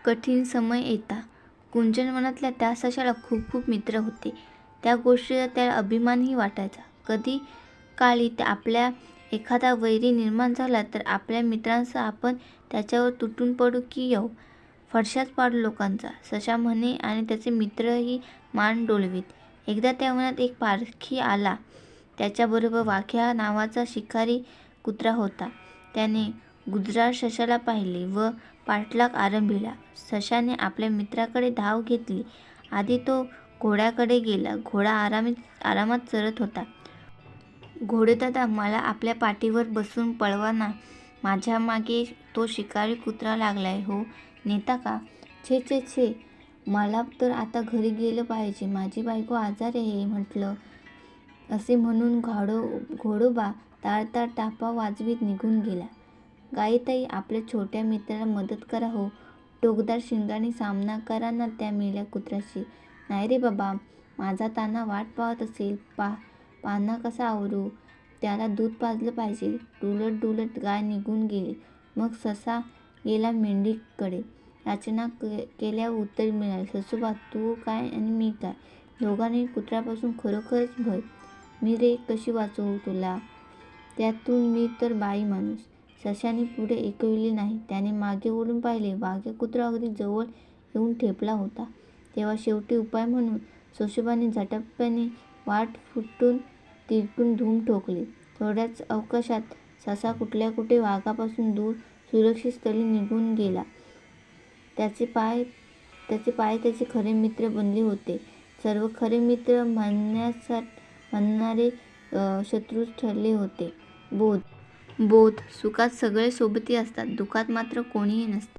कठीण समय येता. कुंजन वनातल्या त्या सशाला खूप खूप मित्र होते. त्या गोष्टीचा त्याला अभिमानही वाटायचा. कधी काळी आपल्या एखादा वैरी निर्माण झाला तर आपल्या मित्रांसह आपण त्याच्यावर तुटून पडू की येऊ, फडशाच पाडू लोकांचा, सशा म्हणे आणि त्याचे मित्रही मान डोलवीत. एकदा त्या वनात एक पारखी आला. त्याच्याबरोबर वाघ्या नावाचा शिकारी कुत्रा होता. त्याने गुजराळ सशाला पाहिले व पाठलाग आरंभिला. सशाने आपल्या मित्राकडे धाव घेतली. आधी तो घोड्याकडे गेला. घोडा आरामात चरत होता. घोडेदादा, मला आपल्या पाठीवर बसून पळवा ना. माझ्या मागे तो शिकारी कुत्रा लागलाय हो. नेता का? छे छे छे, मला तर आता घरी गेलं पाहिजे. माझी बायको आजारी आहे म्हटलं. असे म्हणून घोडोबा ताळताळ टापा वाजवीत निघून गेला. गायीताई, आपल्या छोट्या मित्राला मदत करा हो. टोकदार शिंगांनी सामना करा ना त्या मेल्या कुत्र्याशी. नाही रे बाबा, माझा तान्हा वाट पाहत असेल. पान्हा कसा आवरू? त्याला दूध पाजलं पाहिजे. डुलत डुलत गाय निघून गेली. मग ससा गेला मेंढीकडे. याचना केल्यावर उत्तर मिळाले, ससोबा, तू काय आणि मी काय, दोघांनाही कुत्र्यापासून खरोखरच भय. मी रे कशी वाचवू तुला? त्यातून मी तर बाई माणूस. सशाने पुढे ऐकविले नाही. त्याने मागे वळून पाहिले. वाघ्या कुत्रा अगदी जवळ येऊन ठेपला होता. तेव्हा शेवटी उपाय म्हणून ससोबाने झटापट्याने वाट फुटून तिरकून धूम ठोकली. थोड्याच अवकाशात ससा कुठल्या कुठे वाघापासून दूर सुरक्षित स्थळी निघून गेला. त्याचे पाय त्याचे खरे मित्र बनले होते. सर्व खरे मित्र म्हणणारे शत्रूच ठरले होते. बोध, सुखात सगळे सोबती असतात, दुःखात मात्र कोणीही नसते.